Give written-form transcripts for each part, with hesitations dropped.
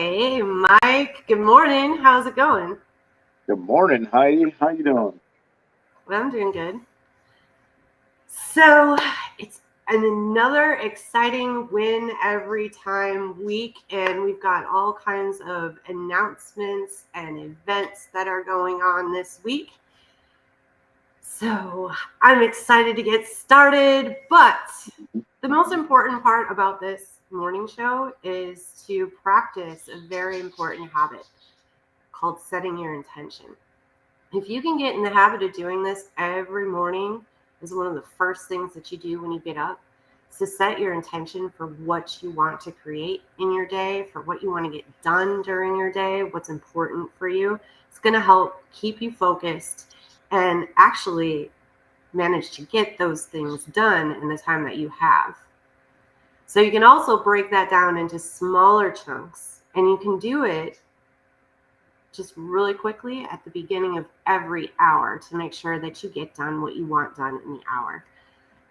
Hey, Mike. Good morning. How's it going? Good morning, Heidi. How you doing? Well, I'm doing good. So it's another exciting win every time week, and we've got all kinds of announcements and events that are going on this week. So I'm excited to get started, but the most important part about this morning show is to practice a very important habit called setting your intention. If you can get in the habit of doing this every morning, is one of the first things that you do when you get up, is to set your intention for what you want to create in your day, for what you want to get done during your day, what's important for you. It's going to help keep you focused and actually manage to get those things done in the time that you have. So you can also break that down into smaller chunks, and you can do it just really quickly at the beginning of every hour to make sure that you get done what you want done in the hour.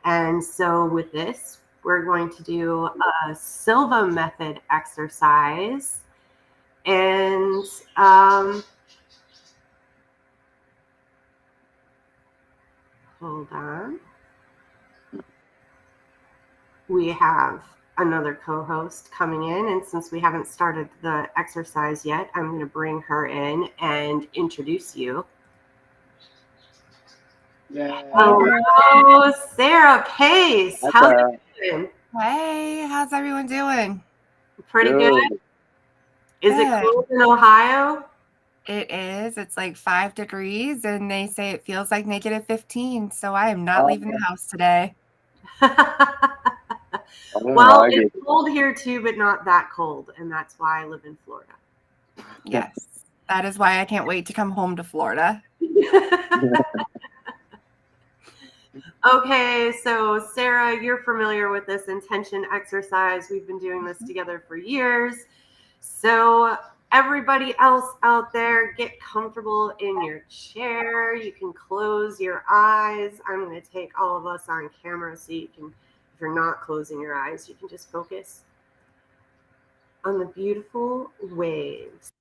And so with this, we're going to do a Silva method exercise. And hold on. We have another co-host coming in, and since we haven't started the exercise yet, I'm going to bring her in and introduce you. Yeah. Hello, Sarah Pace. Hi, How's Sarah. it going? Hey, how's everyone doing? Pretty good. Good. Is it Good. cold in Ohio? It is. It's like 5 degrees, and they say it feels like -15. So I am not leaving Oh, the house today. oh Well, my it's cold here too, but not that cold, and that's why I live in Florida. Yes, that is why I can't wait to come home to Florida. goodness. Okay, so Sarah, you're familiar with this intention exercise. We've been doing this together for years. So everybody else out there, get comfortable in your chair. You can close your eyes. I'm going to take all of us on camera so you can, if you're not closing your eyes, you can just focus on the beautiful waves.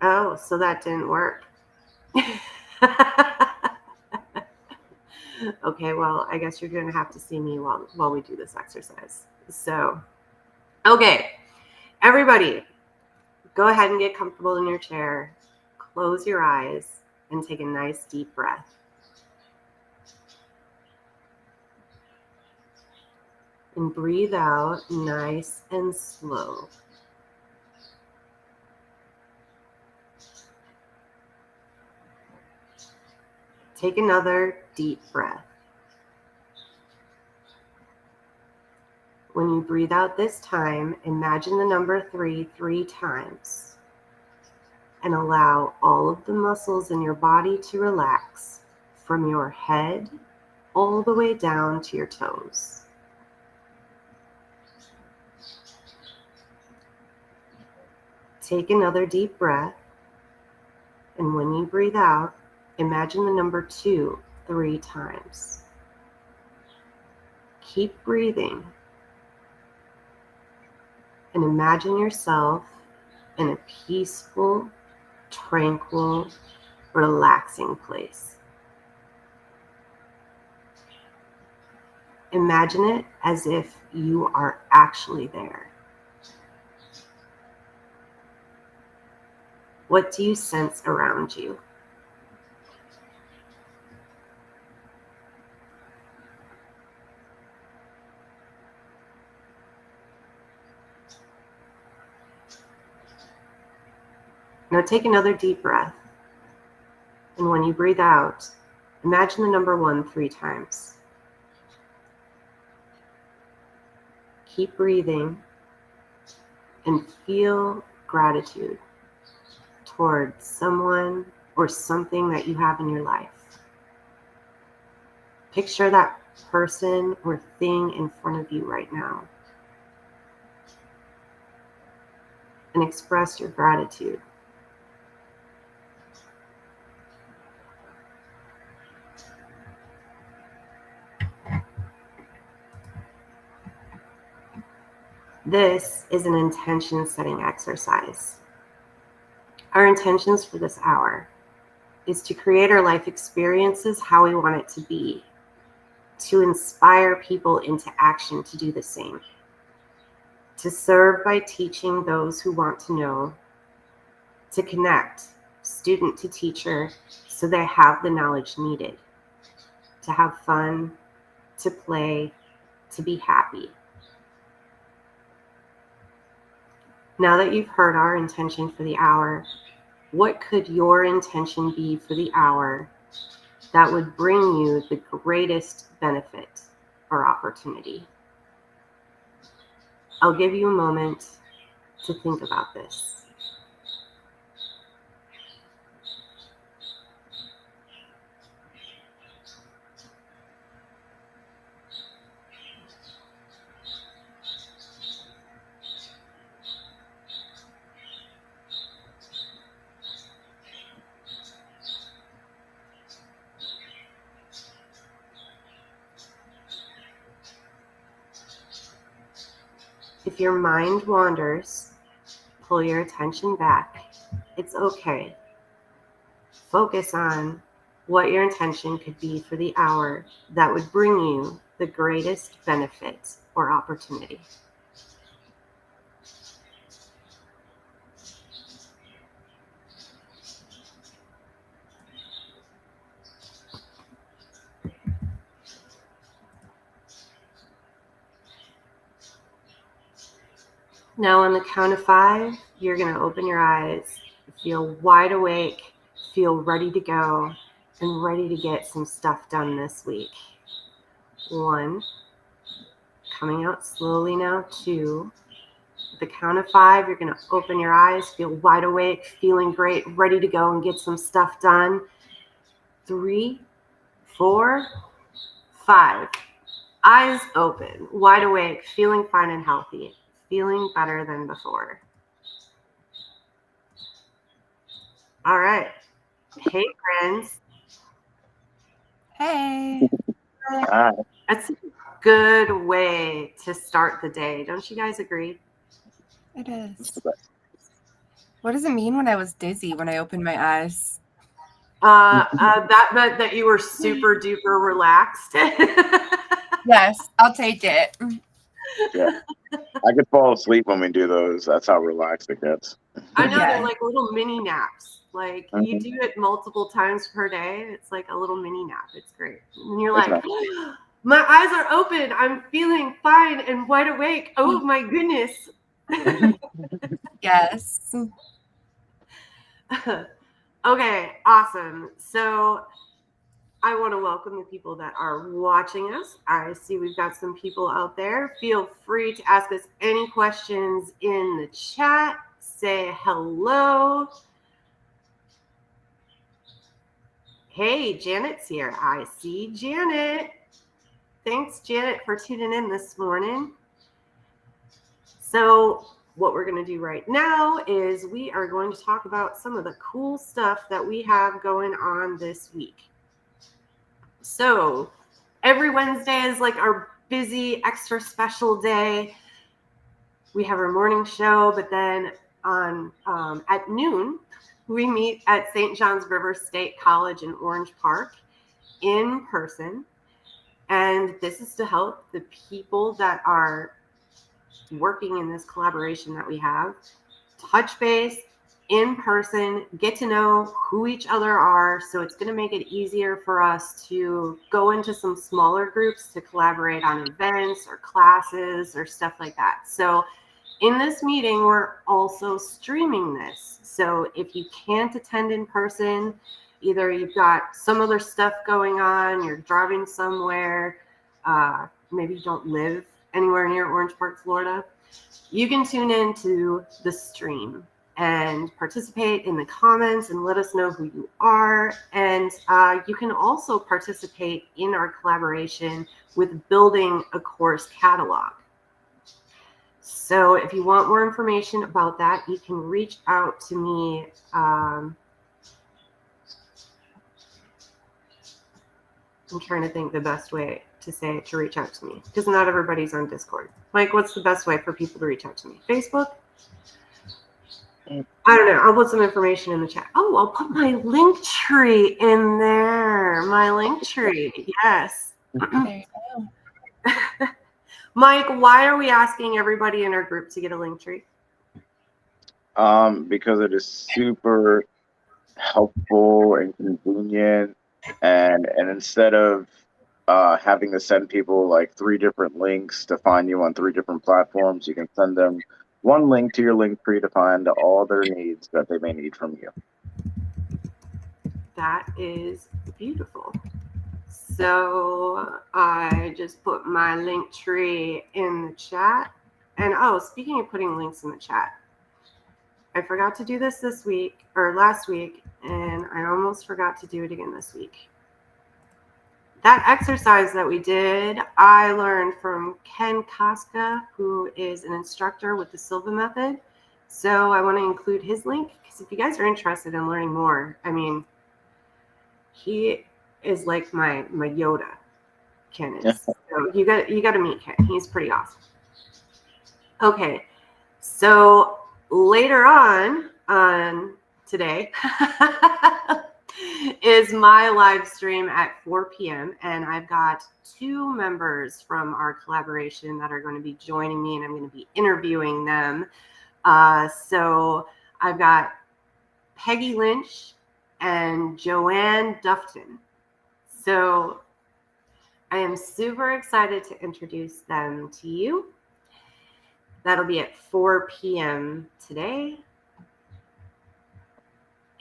Oh, so that didn't work. Okay, well, I guess you're going to have to see me while we do this exercise. So, okay, everybody, go ahead and get comfortable in your chair. Close your eyes and take a nice deep breath. And breathe out nice and slow. Take another deep breath. When you breathe out this time, imagine the number 3 times. And allow all of the muscles in your body to relax from your head all the way down to your toes. Take another deep breath. And when you breathe out, imagine the number 2 3 times. Keep breathing. And imagine yourself in a peaceful, tranquil, relaxing place. Imagine it as if you are actually there. What do you sense around you? Now take another deep breath. And when you breathe out, imagine the number 1 3 times. Keep breathing and feel gratitude towards someone or something that you have in your life. Picture that person or thing in front of you right now and express your gratitude. This is an intention setting exercise. Our intentions for this hour is to create our life experiences how we want it to be, to inspire people into action to do the same, to serve by teaching those who want to know, to connect student to teacher so they have the knowledge needed, to have fun, to play, to be happy. Now that you've heard our intention for the hour, what could your intention be for the hour that would bring you the greatest benefit or opportunity? I'll give you a moment to think about this. If your mind wanders, pull your attention back. It's okay. Focus on what your intention could be for the hour that would bring you the greatest benefit or opportunity. Now on the count of 5, you're going to open your eyes, feel wide awake, feel ready to go, and ready to get some stuff done this week. 1, coming out slowly now. 2, at the count of 5, you're going to open your eyes, feel wide awake, feeling great, ready to go and get some stuff done. 3, 4, 5. Eyes open, wide awake, feeling fine and healthy, feeling better than before. All right. Hey, friends. Hey, Hi. That's a good way to start the day. Don't you guys agree? it is. What does it mean when I was dizzy when I opened my eyes? That meant that you were super duper relaxed. Yes, I'll take it. Yeah. I could fall asleep when we do those. That's how relaxed it gets. I know Yeah. they're like little mini naps. Like you do it multiple times per day. It's like a little mini nap. It's great. And you're It's like, my eyes are open. I'm feeling fine and wide awake. Oh my goodness. Yes. Okay, awesome. So I want to welcome the people that are watching us. I see we've got some people out there. Feel free to ask us any questions in the chat. Say hello. Hey, Janet's here. I see Janet. Thanks, Janet, for tuning in this morning. So what we're going to do right now is we are going to talk about some of the cool stuff that we have going on this week. So every Wednesday is like our busy extra special day. We have our morning show, but then on at noon, we meet at St. John's River State College in Orange Park in person. And this is to help the people that are working in this collaboration that we have touch base in person, get to know who each other are. So it's going to make it easier for us to go into some smaller groups to collaborate on events or classes or stuff like that. So in this meeting, we're also streaming this. So if you can't attend in person, either you've got some other stuff going on, you're driving somewhere, maybe you don't live anywhere near Orange Park, Florida, you can tune in to the stream and participate in the comments and let us know who you are. And you can also participate in our collaboration with building a course catalog. So if you want more information about that, you can reach out to me. I'm trying to think the best way to say it, to reach out to me, because not everybody's on Discord. Mike, what's the best way for people to reach out to me? Facebook? I don't know. I'll put some information in the chat. Oh, I'll put my link tree in there. My link tree. Yes. There you go. Mike, why are we asking everybody in our group to get a link tree? Because it is super helpful and convenient, and instead of having to send people like 3 different links to find you on 3 different platforms, you can send them one link to your link tree to find all their needs that they may need from you. That is beautiful. So I just put my link tree in the chat. And oh, speaking of putting links in the chat, I forgot to do this week or last week, and I almost forgot to do it again this week. That exercise that we did, I learned from Ken Koska, who is an instructor with the Silva Method. So I want to include his link, because if you guys are interested in learning more, I mean, he is like my Yoda. Ken is. Yeah. So you got to meet Ken. He's pretty awesome. Okay, so later on today is my live stream at 4 p.m. and I've got 2 members from our collaboration that are going to be joining me, and I'm going to be interviewing them. So I've got Peggy Lynch and Joanne Dufton. So I am super excited to introduce them to you. That'll be at 4 p.m. today.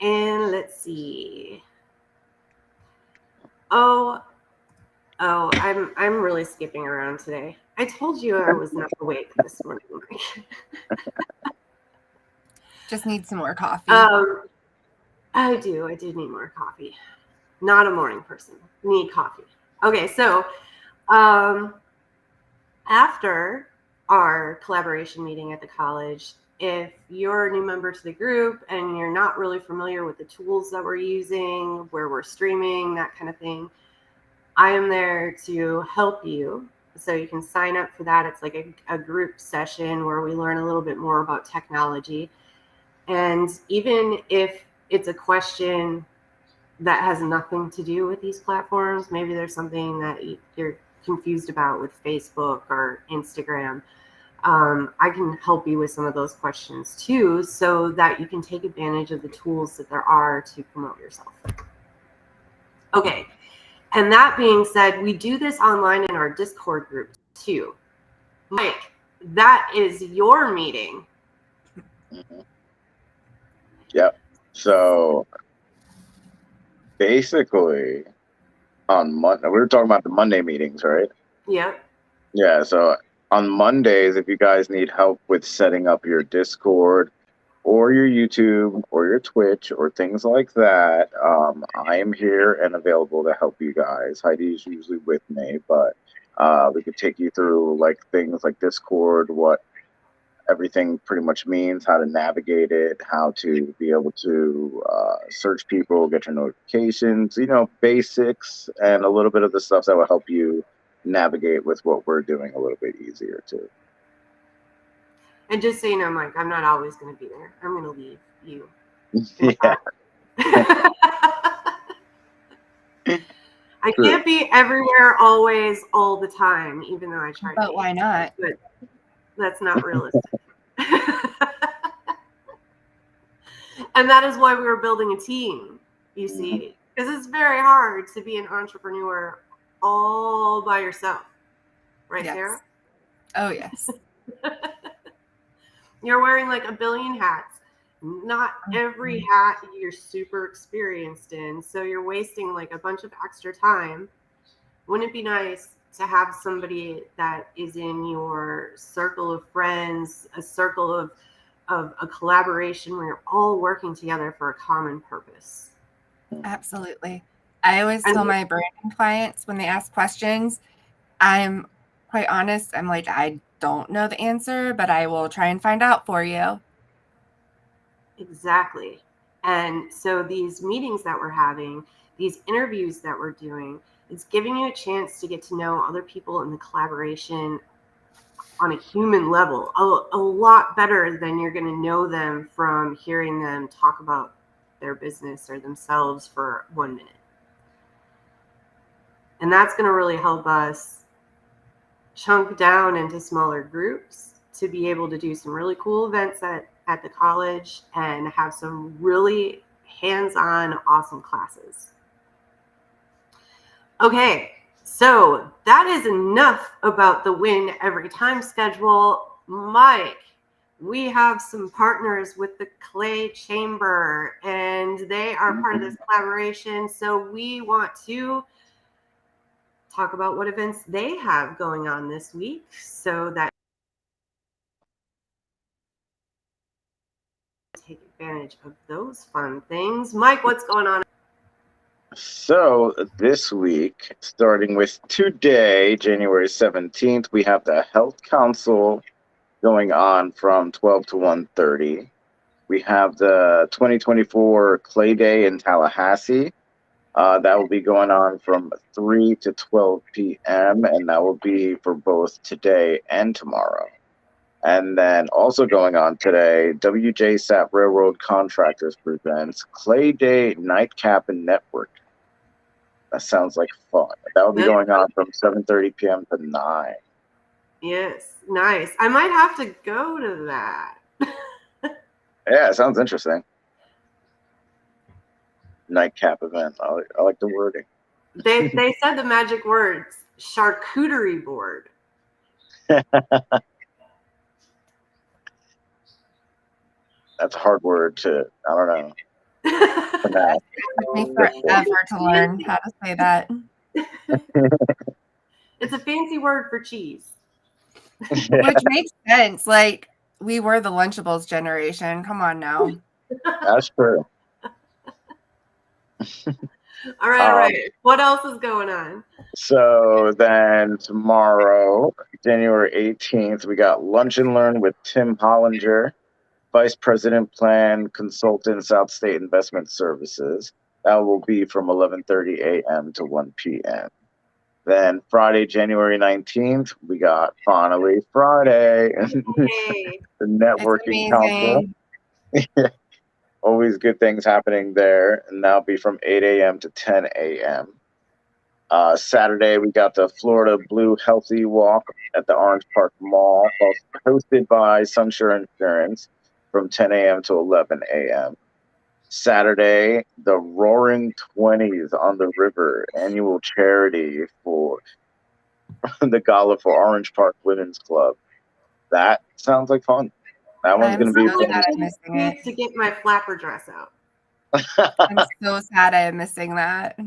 And let's see. Oh, I'm really skipping around today. I told you I was not awake this morning. Just need some more coffee. I do need more coffee. Not a morning person. Need coffee. Okay, so after our collaboration meeting at the college, if you're a new member to the group and you're not really familiar with the tools that we're using, where we're streaming, that kind of thing, I am there to help you. So you can sign up for that. It's like a group session where we learn a little bit more about technology. And even if it's a question that has nothing to do with these platforms, maybe there's something that you're confused about with Facebook or Instagram, I can help you with some of those questions too, so that you can take advantage of the tools that there are to promote yourself. Okay, and that being said, we do this online in our Discord group too. Mike, that is your meeting. Mm-hmm. Yep. So basically, on Monday, we were talking about the Monday meetings, right? Yep. Yeah. So on Mondays, if you guys need help with setting up your Discord or your YouTube or your Twitch or things like that, I am here and available to help you guys. Heidi's usually with me, but we could take you through like things like Discord, what everything pretty much means, how to navigate it, how to be able to search people, get your notifications, basics, and a little bit of the stuff that will help you navigate with what we're doing a little bit easier too. And just so you know, Mike, I'm not always going to be there. I'm going to leave you. Yeah. I can't be everywhere, always, all the time, even though I try to. But why not? But that's not realistic. And that is why we were building a team, you see, because it's very hard to be an entrepreneur all by yourself. Right, Yes. Sarah? Oh, yes. You're wearing like a billion hats. Not every hat you're super experienced in, so you're wasting like a bunch of extra time. Wouldn't it be nice to have somebody that is in your circle of friends, a circle of a collaboration where you're all working together for a common purpose. Absolutely. I always And tell my branding clients when they ask questions, I'm quite honest. I'm like, I don't know the answer, but I will try and find out for you. exactly. And so these meetings that we're having, these interviews that we're doing, it's giving you a chance to get to know other people in the collaboration on a human level a lot better than you're going to know them from hearing them talk about their business or themselves for 1 minute. And that's going to really help us chunk down into smaller groups to be able to do some really cool events at the college and have some really hands-on awesome classes. Okay, so that is enough about the Win Every Time schedule. Mike, we have some partners with the Clay Chamber, and they are part of this collaboration. So we want to talk about what events they have going on this week so that take advantage of those fun things. Mike, what's going on? So this week, starting with today, January 17th, we have the Health Council going on from 12 to 1:30. We have the 2024 Clay Day in Tallahassee. That will be going on from 3 to 12 p.m., and that will be for both today and tomorrow. And then also going on today, WJSAP Railroad Contractors presents Clay Day Nightcap and Network. That sounds like fun. That will be going on from 7:30 p.m. to 9. Yes, nice. I might have to go to that. Yeah, it sounds interesting. Nightcap event. I like the wording. They said the magic words, charcuterie board. That's a hard word to, I don't know. It took me forever to learn how to say that. It's a fancy word for cheese. Which makes sense. Like, we were the Lunchables generation. Come on now. That's true. All right. What else is going on? So then tomorrow, January 18th, we got Lunch and Learn with Tim Hollinger, Vice President Plan Consultant, South State Investment Services. That will be from 11:30 a.m. to 1 p.m. Then Friday, January 19th, we got finally Friday, Hey. the Networking Council. Always good things happening there, and that'll be from 8 a.m. to 10 a.m. Saturday, we got the Florida Blue Healthy Walk at the Orange Park Mall, hosted by Sunshine Insurance from 10 a.m. to 11 a.m. Saturday, the Roaring 20s on the River, annual charity for the Gala for Orange Park Women's Club. That sounds like fun. That one's going to be so sad I'm missing it. To get my flapper dress out. I'm so sad I'm missing that.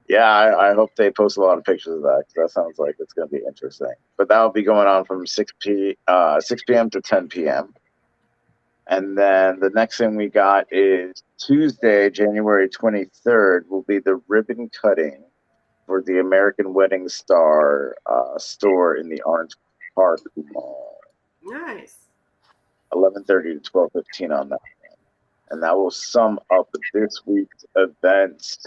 Yeah, I hope they post a lot of pictures of that, because that sounds like it's going to be interesting. But that'll be going on from 6 p.m. to 10 p.m. And then the next thing we got is Tuesday, January 23rd, will be the ribbon cutting for the American Wedding Star store in the Orange Park Mall. Nice. 11:30 to 12:15 on that one. And that will sum up this week's events.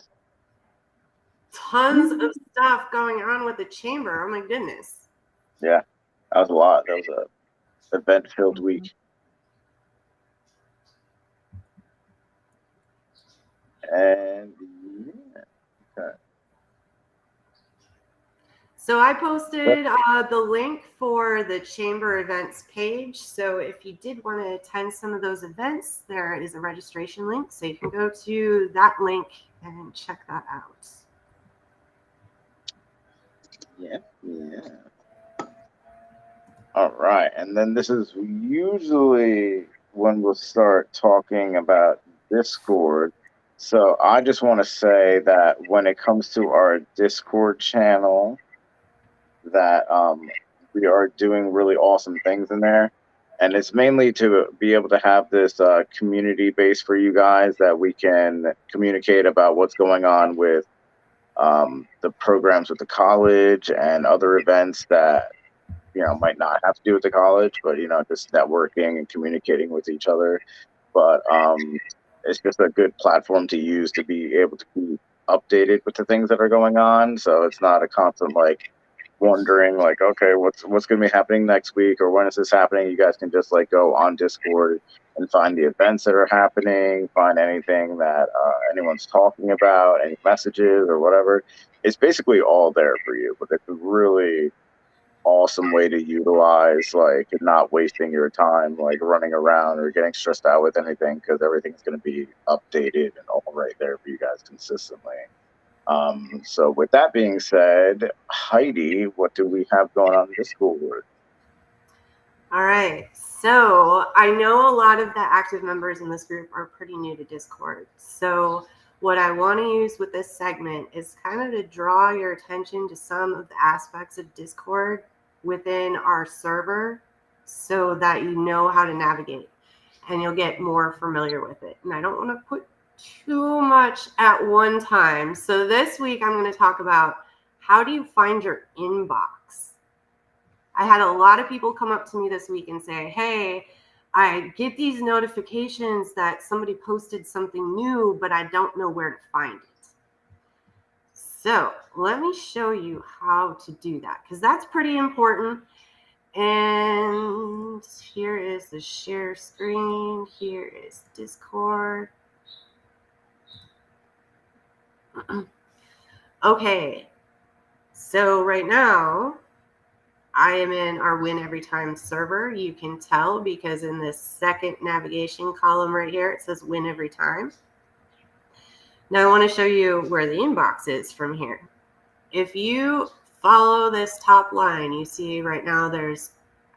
Tons of stuff going on with the chamber. Oh my goodness. Yeah, that was a lot. That was a event-filled week. And yeah, okay. So I posted the link for the chamber events page. So if you did want to attend some of those events, there is a registration link. So you can go to that link and check that out. Yeah. All right. And then this is usually when we'll start talking about Discord. So I just want to say that when it comes to our Discord channel, that we are doing really awesome things in there. And it's mainly to be able to have this community base for you guys that we can communicate about what's going on with the programs with the college and other events that, might not have to do with the college, but, just networking and communicating with each other. But it's just a good platform to use to be able to be updated with the things that are going on. So it's not a constant, wondering okay, what's going to be happening next week, or when is this happening. You guys can just go on Discord and find the events that are happening, find anything that anyone's talking about, any messages or whatever. It's basically all there for you, but it's a really awesome way to utilize not wasting your time running around or getting stressed out with anything, because everything's going to be updated and all right there for you guys consistently. So with that being said, Heidi, what do we have going on in Discord? All right. So I know a lot of the active members in this group are pretty new to Discord. So what I want to use with this segment is kind of to draw your attention to some of the aspects of Discord within our server so that you know how to navigate and you'll get more familiar with it. And I don't want to put too much at one time. So this week I'm going to talk about how do you find your inbox. I had a lot of people come up to me this week and say, hey, I get these notifications that somebody posted something new, but I don't know where to find it. So let me show you how to do that, because that's pretty important. And here is the share screen. Here is Discord. Okay, so right now I am in our Win Every Time server. You can tell because in this second navigation column right here, it says Win Every Time. Now I want to show you where the inbox is from here. If you follow this top line, you see right now there's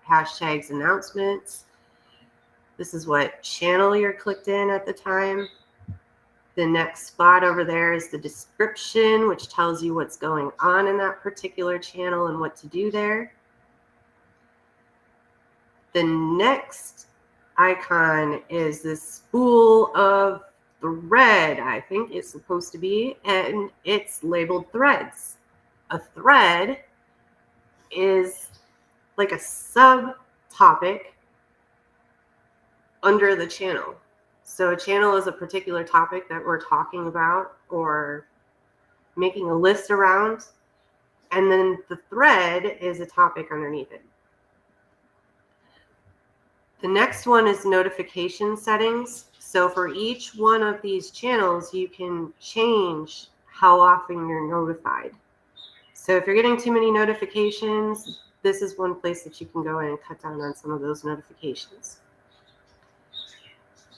hashtags announcements. This is what channel you're clicked in at the time. The next spot over there is the description, which tells you what's going on in that particular channel and what to do there. The next icon is this spool of thread, I think it's supposed to be, and it's labeled threads. A thread is like a subtopic under the channel. So a channel is a particular topic that we're talking about or making a list around, and then the thread is a topic underneath it. The next one is notification settings. So for each one of these channels, you can change how often you're notified. So if you're getting too many notifications, this is one place that you can go in and cut down on some of those notifications.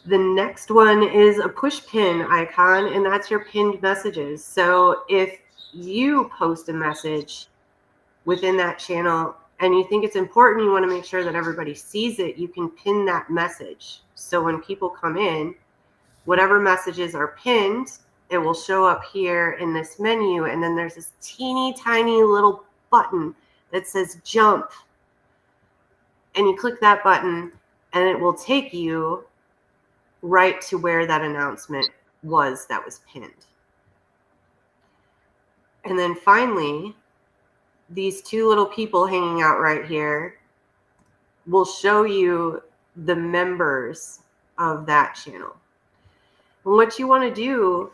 The next one is a push pin icon, and that's your pinned messages. So if you post a message within that channel and you think it's important, you want to make sure that everybody sees it, you can pin that message. So when people come in, whatever messages are pinned, it will show up here in this menu. And then there's this teeny tiny little button that says jump. And you click that button and it will take you right to where that announcement was that was pinned. And then finally, these two little people hanging out right here will show you the members of that channel. And what you want to do,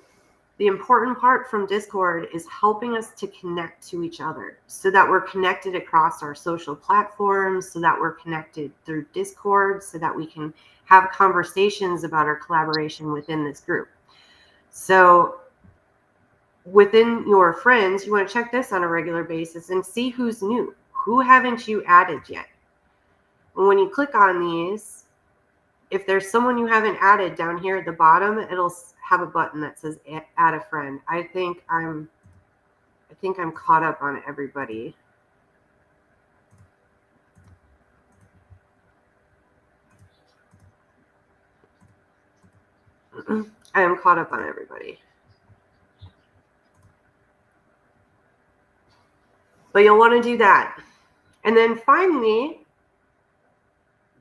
the important part from Discord is helping us to connect to each other so that we're connected across our social platforms, so that we're connected through Discord, so that we can have conversations about our collaboration within this group. So within your friends, you want to check this on a regular basis and see who's new. Who haven't you added yet? And when you click on these, if there's someone you haven't added down here at the bottom, it'll have a button that says add a friend. I think I'm caught up on everybody. I am caught up on everybody. But you'll want to do that. And then finally,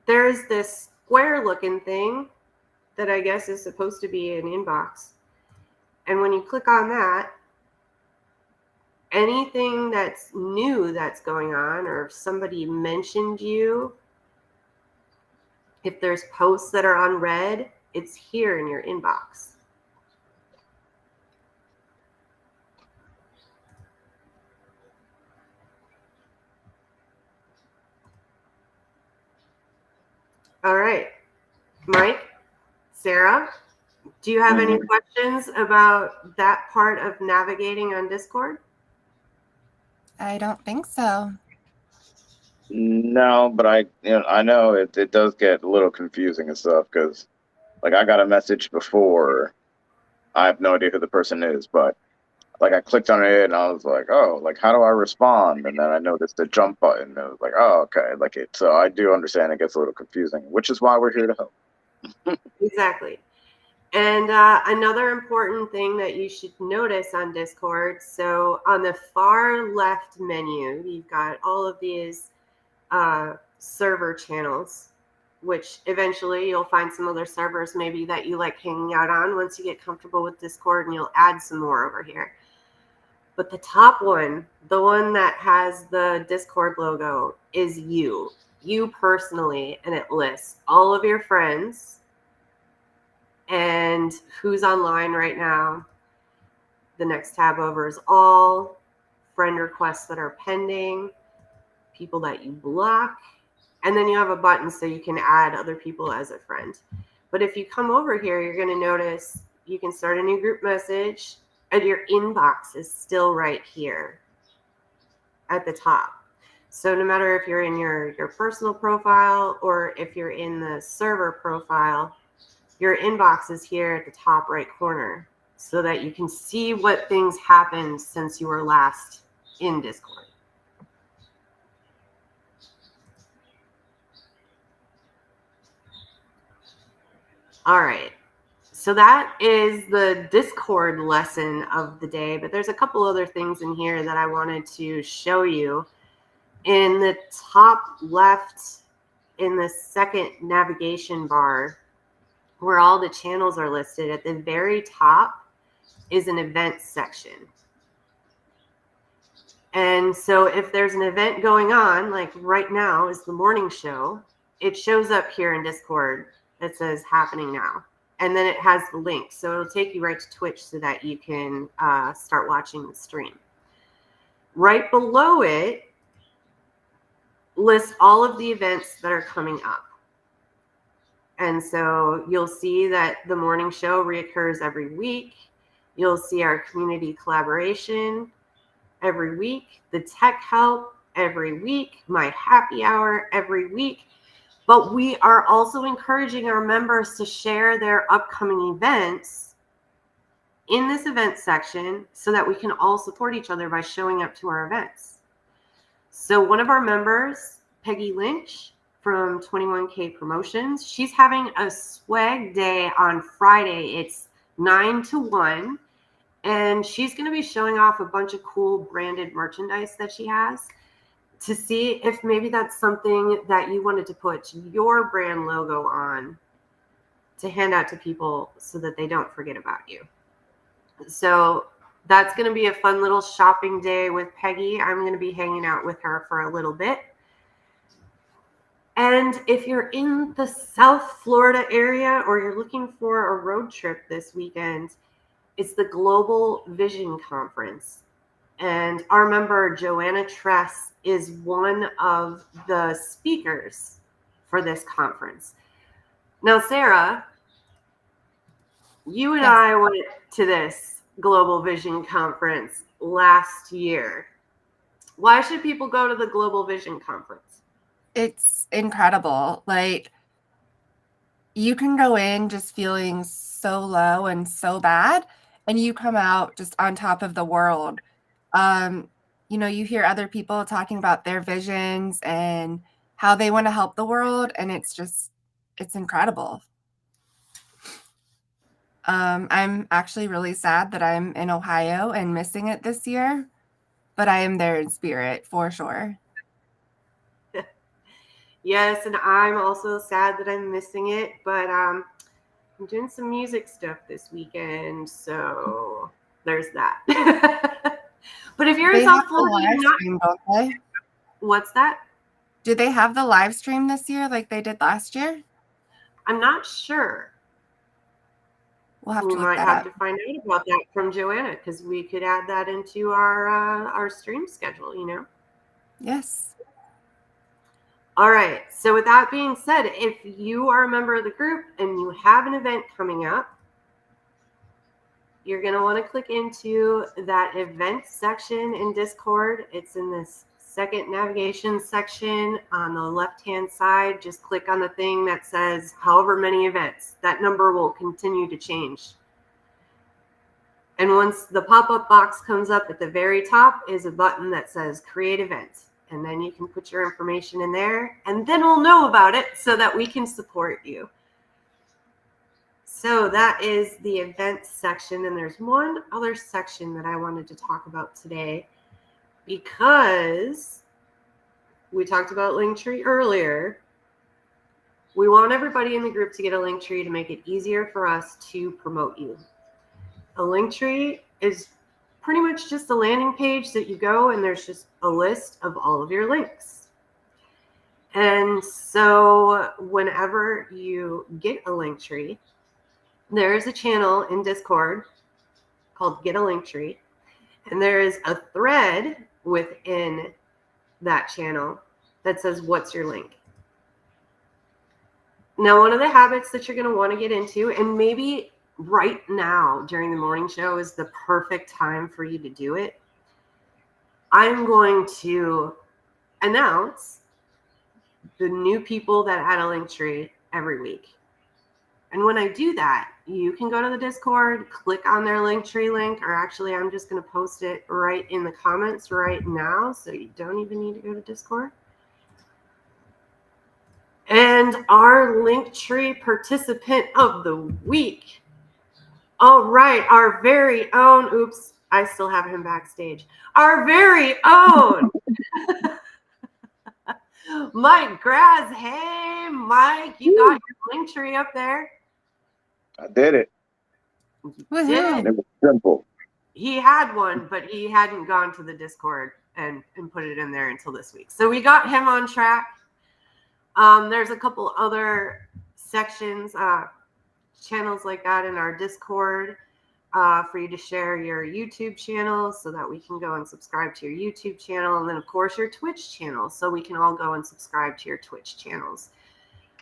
there's this square looking thing that I guess is supposed to be an inbox. And when you click on that, anything that's new that's going on, or if somebody mentioned you, if there's posts that are unread, it's here in your inbox. All right, Mike, Sarah, do you have any questions about that part of navigating on Discord? I don't think so. No, but I know it does get a little confusing and stuff because, like, I got a message before. I have no idea who the person is, but like I clicked on it and I was like, oh, like how do I respond? And then I noticed the jump button. And I was like, oh, okay, like it. So I do understand it gets a little confusing, which is why we're here to help. Exactly. And another important thing that you should notice on Discord, so on the far left menu, you've got all of these server channels, which eventually you'll find some other servers maybe that you like hanging out on once you get comfortable with Discord, and you'll add some more over here. But the top one, the one that has the Discord logo, is you personally, and it lists all of your friends and who's online right now. The next tab over is all friend requests that are pending, people that you block, and then you have a button so you can add other people as a friend. But if you come over here, you're going to notice you can start a new group message, and your inbox is still right here at the top. So no matter if you're in your personal profile or if you're in the server profile, your inbox is here at the top right corner so that you can see what things happened since you were last in Discord. All right. So that is the Discord lesson of the day, but there's a couple other things in here that I wanted to show you. In the top left, in the second navigation bar, where all the channels are listed, at the very top is an events section. And so if there's an event going on, like right now is the morning show, it shows up here in Discord that says happening now. And then it has the link. So it'll take you right to Twitch so that you can start watching the stream. Right below it lists all of the events that are coming up. And so you'll see that the morning show reoccurs every week. You'll see our community collaboration every week, the tech help every week, my happy hour every week. But we are also encouraging our members to share their upcoming events in this event section so that we can all support each other by showing up to our events. So one of our members, Peggy Lynch from 21K Promotions, she's having a swag day on Friday. It's 9 to 1. And she's going to be showing off a bunch of cool branded merchandise that she has to see if maybe that's something that you wanted to put your brand logo on to hand out to people so that they don't forget about you. So that's going to be a fun little shopping day with Peggy. I'm going to be hanging out with her for a little bit. And if you're in the South Florida area or you're looking for a road trip this weekend, it's the Global Vision Conference. And our member, Joanna Tress, is one of the speakers for this conference. Now, Sarah, you and Yes. I went to this Global Vision Conference last year. Why should people go to the Global Vision Conference? It's incredible. Like, you can go in just feeling so low and so bad, and you come out just on top of the world. You hear other people talking about their visions and how they want to help the world, and it's incredible. I'm actually really sad that I'm in Ohio and missing it this year, but I am there in spirit for sure. Yes, and I'm also sad that I'm missing it, but I'm doing some music stuff this weekend, so there's that. But if you're in They South have the Florida, live you're not. stream, don't they? What's that? Do they have the live stream this year like they did last year? I'm not sure. We'll have We to look might that have up. to find out about that from Joanna, because we could add that into our stream schedule, you know? Yes. All right. So with that being said, if you are a member of the group and you have an event coming up, you're going to want to click into that event section in Discord. It's in this second navigation section on the left-hand side. Just click on the thing that says however many events. That number will continue to change. And once the pop-up box comes up at the very top is a button that says create event. And then you can put your information in there, and then we'll know about it so that we can support you. So that is the event section. And there's one other section that I wanted to talk about today, because we talked about Linktree earlier. We want everybody in the group to get a Linktree to make it easier for us to promote you. A Linktree is pretty much just a landing page that you go and there's just a list of all of your links. And so whenever you get a Linktree, there is a channel in Discord called Get a Linktree, and there is a thread within that channel that says, what's your link? Now, one of the habits that you're going to want to get into, and maybe right now during the morning show is the perfect time for you to do it. I'm going to announce the new people that add a Linktree every week. And when I do that, you can go to the Discord, click on their Linktree link, or actually I'm just going to post it right in the comments right now, so you don't even need to go to Discord. And our Linktree participant of the week. All right, our very own, oops, I still have him backstage. Our very own Mike Graz. Hey, Mike, you got your Linktree up there. I did it. Woohoo. It was simple. He had one, but he hadn't gone to the Discord and put it in there until this week. So we got him on track. There's a couple other sections, channels like that in our Discord for you to share your YouTube channel so that we can go and subscribe to your YouTube channel. And then, of course, your Twitch channel, so we can all go and subscribe to your Twitch channels.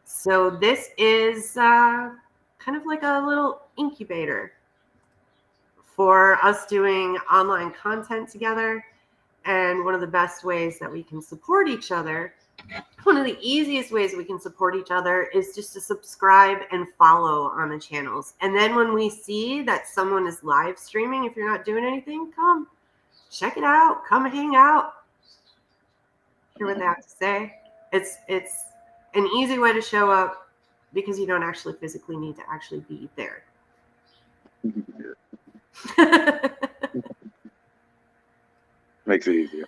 So this is kind of like a little incubator for us doing online content together. And one of the best ways that we can support each other, one of the easiest ways we can support each other, is just to subscribe and follow on the channels. And then when we see that someone is live streaming, if you're not doing anything, come check it out. Come hang out. Hear what they have to say. It's an easy way to show up because you don't actually physically need to actually be there. Makes it easier.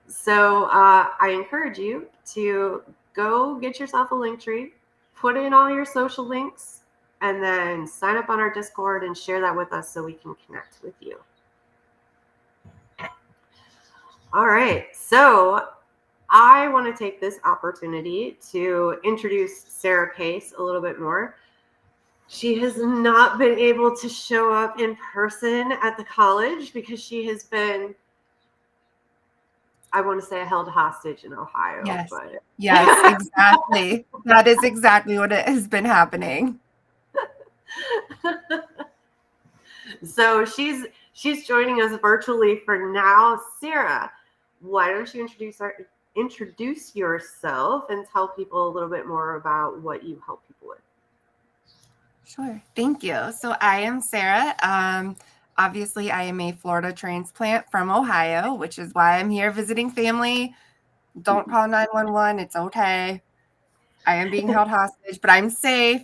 So I encourage you to go get yourself a Linktree, put in all your social links, and then sign up on our Discord and share that with us so we can connect with you. All right. So I want to take this opportunity to introduce Sarah Pace a little bit more. She has not been able to show up in person at the college because she has been, I want to say, held hostage in Ohio. Yes. But Yes, exactly. That is exactly what has been happening. So she's joining us virtually for now. Sarah, why don't you introduce yourself and tell people a little bit more about what you help people with? Sure. Thank you. So I am Sarah. Obviously, I am a Florida transplant from Ohio, which is why I'm here visiting family. Don't call 911. It's okay. I am being held hostage, but I'm safe.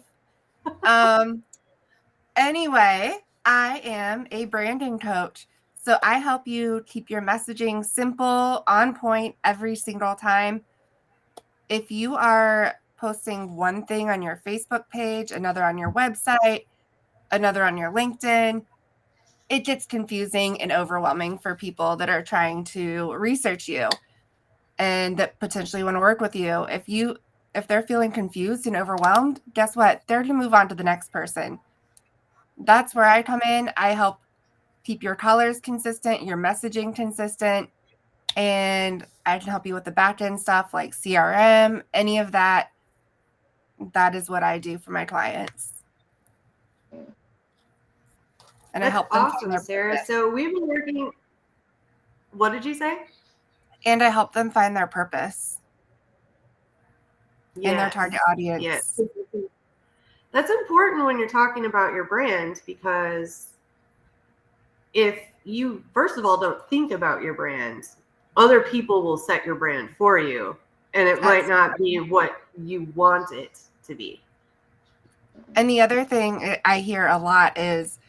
Anyway, I am a branding coach. So I help you keep your messaging simple, on point every single time. If you are posting one thing on your Facebook page, another on your website, another on your LinkedIn, it gets confusing and overwhelming for people that are trying to research you and that potentially want to work with you. If they're feeling confused and overwhelmed, guess what? They're going to move on to the next person. That's where I come in. I help keep your colors consistent, your messaging consistent, and I can help you with the back end stuff like CRM, any of that. That is what I do for my clients. And I That's help them find awesome, their Sarah. purpose. So we've been working. What did you say? And I help them find their purpose in their target audience. Yes. That's important when you're talking about your brand, because if you, first of all, don't think about your brand, other people will set your brand for you, and it might not be what you want it to be. And the other thing I hear a lot is,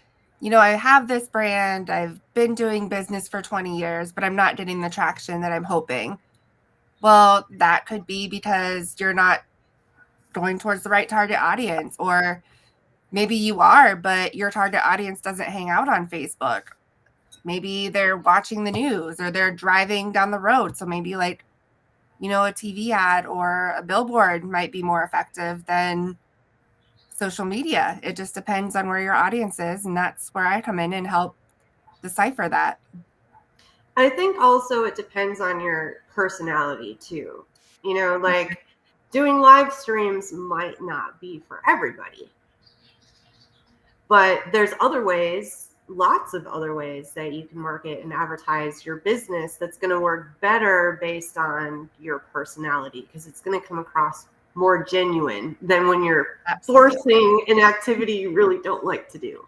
I have this brand, I've been doing business for 20 years, but I'm not getting the traction that I'm hoping. Well, that could be because you're not going towards the right target audience, or maybe you are, but your target audience doesn't hang out on Facebook. Maybe they're watching the news or they're driving down the road. So maybe a TV ad or a billboard might be more effective than social media. It just depends on where your audience is. And that's where I come in and help decipher that. I think also it depends on your personality too. Like doing live streams might not be for everybody. But there's other ways, lots of other ways that you can market and advertise your business that's going to work better based on your personality, because it's going to come across more genuine than when you're forcing an activity you really don't like to do.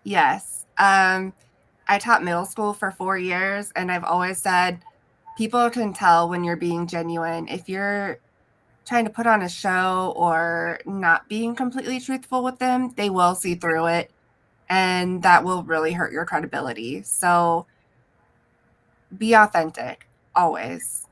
Yes. I taught middle school for 4 years, and I've always said people can tell when you're being genuine. If you're trying to put on a show or not being completely truthful with them, they will see through it, and that will really hurt your credibility. So be authentic, always.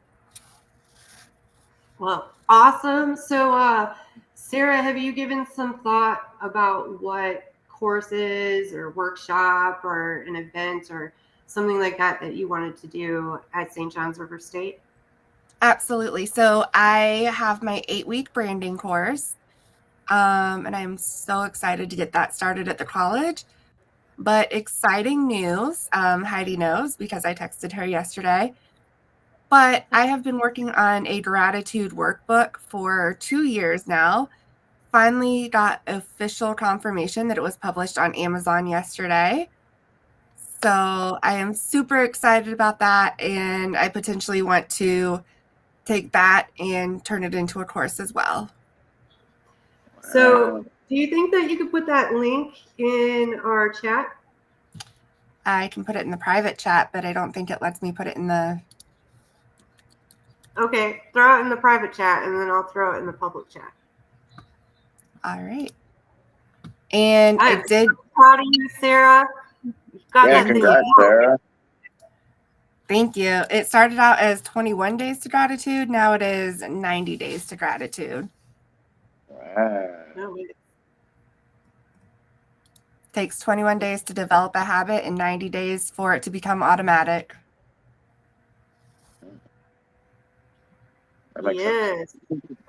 Well, awesome. So, Sarah, have you given some thought about what courses or workshop or an event or something like that you wanted to do at St. John's River State? Absolutely. So I have my 8-week branding course, and I'm so excited to get that started at the college. But exciting news, Heidi knows because I texted her yesterday. But I have been working on a gratitude workbook for 2 years now. Finally got official confirmation that it was published on Amazon yesterday. So I am super excited about that, and I potentially want to take that and turn it into a course as well. So do you think that you could put that link in our chat? I can put it in the private chat, but I don't think it lets me put it in the... Okay, throw it in the private chat, and then I'll throw it in the public chat. All right. And I'm it did... so proud of you, Sarah. Congrats, Sarah. Thank you. It started out as 21 days to gratitude. Now it is 90 days to gratitude. Wow. Takes 21 days to develop a habit and 90 days for it to become automatic. Yes.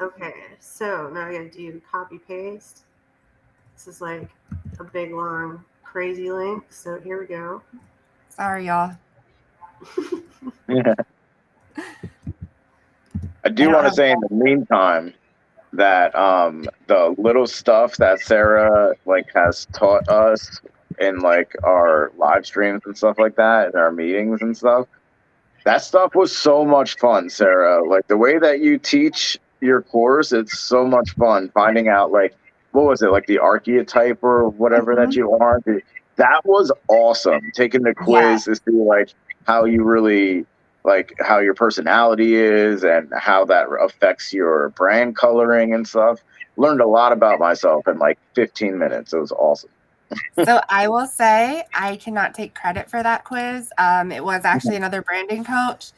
Okay. So now I gotta do copy paste. This is like a big long crazy link. So here we go. Sorry, y'all. Yeah. I do want to say in the meantime that the little stuff that Sarah has taught us in our live streams and stuff like that, in our meetings and stuff, that stuff was so much fun, Sarah. The way that you teach your course, it's so much fun finding out what was it, the archetype or whatever that you are. That was awesome. Taking the quiz to see how you really how your personality is and how that affects your brand coloring and stuff. learned a lot about myself in like 15 minutes. It was awesome. So I will say I cannot take credit for that quiz. It was actually another branding coach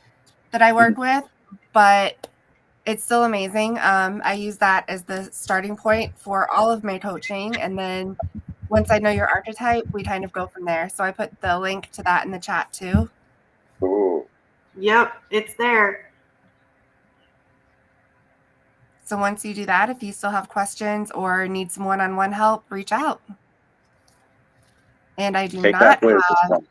that I work with, but it's still amazing. I use that as the starting point for all of my coaching. And then once I know your archetype, we kind of go from there. So I put the link to that in the chat too. Ooh. Yep, it's there. So once you do that, if you still have questions or need some one-on-one help, reach out. And I do Take not that quiz. have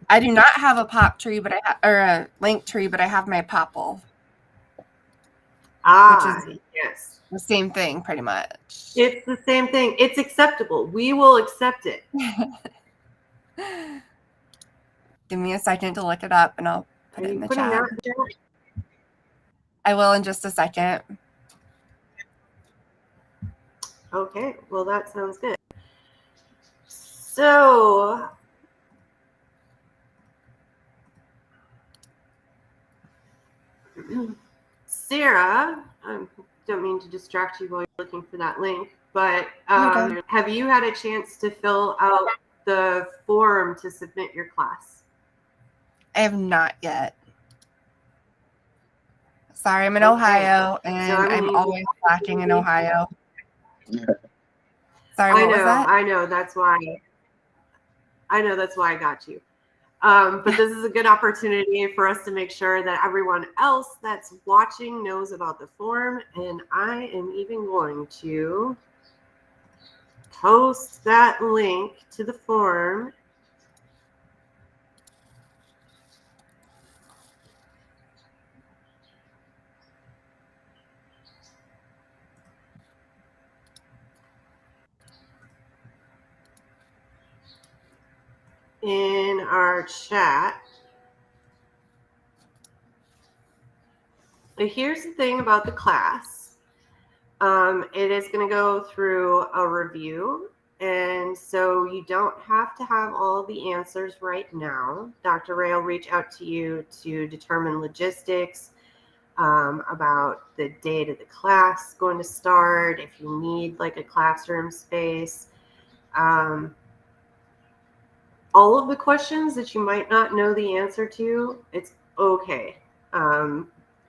I do not have a pop tree, but or a link tree, but I have my popple, Ah, which is yes. the same thing pretty much. It's the same thing. It's acceptable. We will accept it. Give me a second to look it up and I'll put it in the chat. I will in just a second. Okay, well, that sounds good. So, Sarah, I don't mean to distract you while you're looking for that link, but have you had a chance to fill out the form to submit your class? I have not yet. Sorry, I'm in Ohio, and so I'm always lacking in Ohio. Sorry, what was that? I know, that's why I got you. But this is a good opportunity for us to make sure that everyone else that's watching knows about the form. And I am even going to post that link to the form in our chat. But here's the thing about the class. It is going to go through a review. And so you don't have to have all the answers right now. Dr. Ray will reach out to you to determine logistics about the date of the class going to start, if you need like a classroom space. All of the questions that you might not know the answer to, it's okay.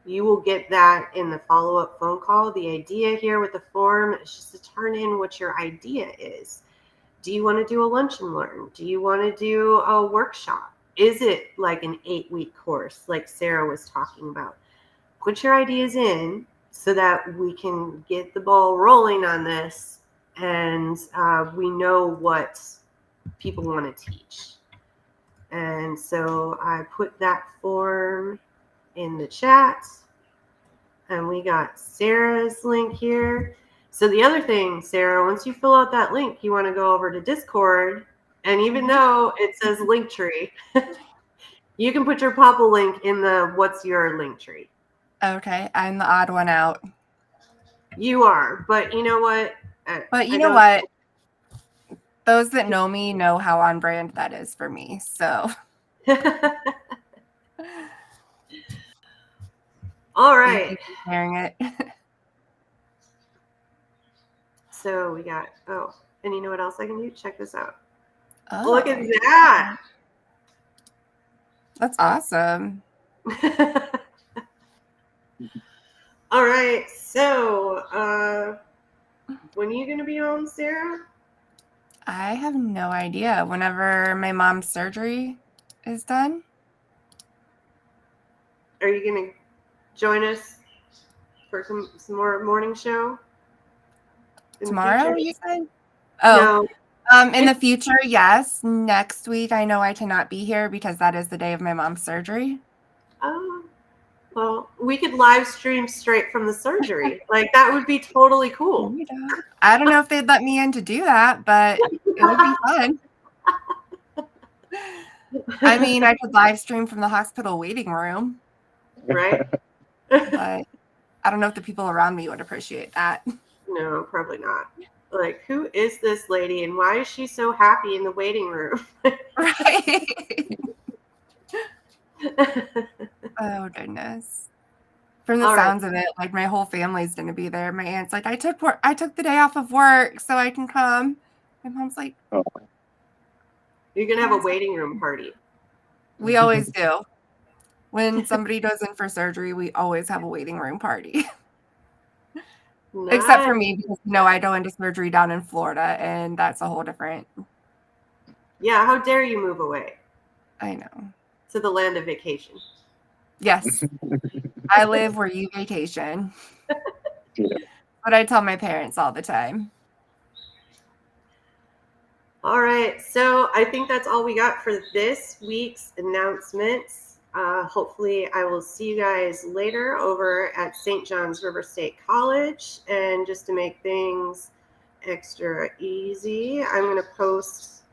You will get that in the follow-up phone call. The idea here with the form is just to turn in what your idea is. Do you want to do a lunch and learn? Do you want to do a workshop? Is it like an 8-week course like Sarah was talking about? Put your ideas in so that we can get the ball rolling on this and we know what people want to teach. And so I put that form in the chat and we got Sarah's link here. So the other thing, Sarah, once you fill out that link, you want to go over to Discord, and even though it says Linktree, you can put your Popple link in the what's your Linktree. Okay, I'm the odd one out. You are, but you know what? But you know what? Those that know me know how on brand that is for me. So. All right. Sharing it. So we got, and you know what else I can do? Check this out. Oh, look at that. That's awesome. All right. So when are you going to be home, Sarah? I have no idea. Whenever my mom's surgery is done. Are you going to join us for some more morning show? Tomorrow, you said? Oh, no. In the future, yes. Next week, I know I cannot be here because that is the day of my mom's surgery. Oh, well, we could live stream straight from the surgery. Like, that would be totally cool. I don't know if they'd let me in to do that, but it would be fun. I mean, I could live stream from the hospital waiting room. Right? But I don't know if the people around me would appreciate that. No, probably not. Like, who is this lady and why is she so happy in the waiting room? Right. Oh, goodness. From the All right. sounds of it, like my whole family's gonna be there. My aunt's like, I took the day off of work so I can come. My mom's like, You're going to have a waiting room party. we always do. When somebody goes in for surgery, we always have a waiting room party. Except for Nice. me, because I go into surgery down in Florida, and that's a whole different. Yeah, how dare you move away I know. to the land of vacation? Yes, I live where you vacation. Yeah. But I tell my parents all the time. All right, so I think that's all we got for this week's announcements. Hopefully, I will see you guys later over at St. John's River State College. And just to make things extra easy, I'm going to post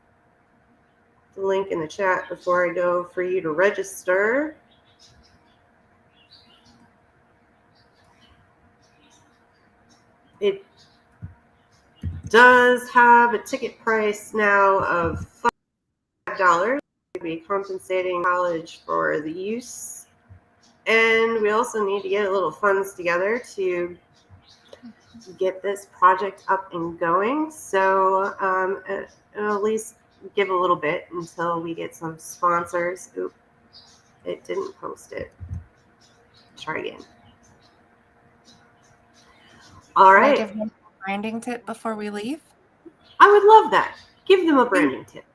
the link in the chat before I go for you to register. It does have a ticket price now of $5 to be compensating college for the use. And we also need to get a little funds together to get this project up and going. So at least give a little bit until we get some sponsors. Oop, it didn't post it. Try again. All Can I right. give them a branding tip before we leave? I would love that. Give them a branding tip.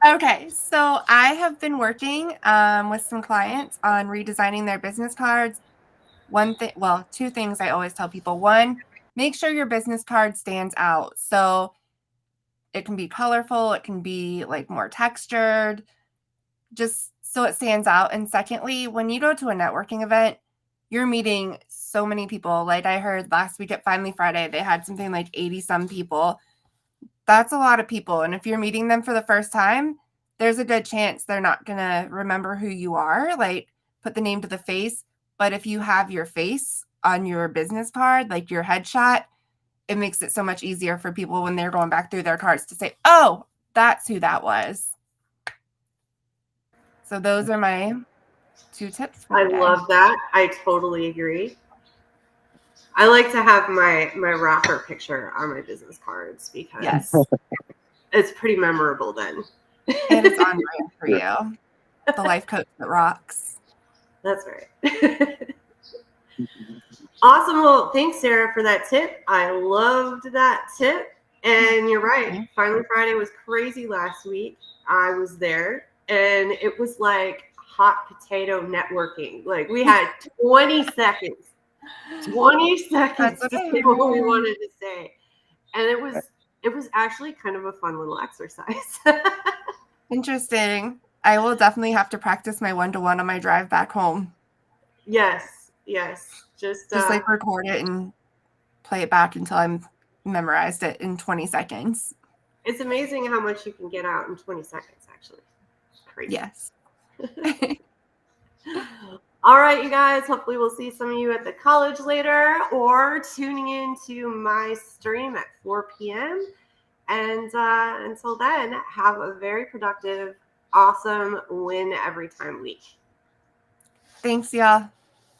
Okay, so I have been working with some clients on redesigning their business cards. Two things I always tell people. One, make sure your business card stands out. So it can be colorful, it can be like more textured, just so it stands out. And secondly, when you go to a networking event, you're meeting so many people. Like I heard last week at Finally Friday, they had something like 80 some people. That's a lot of people. And if you're meeting them for the first time, there's a good chance they're not going to remember who you are, like put the name to the face. But if you have your face on your business card, like your headshot, it makes it so much easier for people when they're going back through their cards to say, oh, that's who that was. So those are my 2 tips for I today. love that. I totally agree. I like to have my rocker picture on my business cards because Yes. it's pretty memorable then. And it's on brand for you. The life coach that rocks. That's right. Awesome. Well, thanks, Sarah, for that tip. I loved that tip. And you're right. Finally Friday was crazy last week. I was there, and it was like hot potato networking. Like we had 20 seconds. 20 seconds to say what we wanted to say. And it was actually kind of a fun little exercise. Interesting. I will definitely have to practice my 1-to-1 on my drive back home. Yes. Just like record it and play it back until I'm memorized it in 20 seconds. It's amazing how much you can get out in 20 seconds, actually. Crazy. Yes. All right, you guys. Hopefully we'll see some of you at the college later or tuning in to my stream at 4 p.m. And until then, have a very productive, awesome win every time week. Thanks, y'all.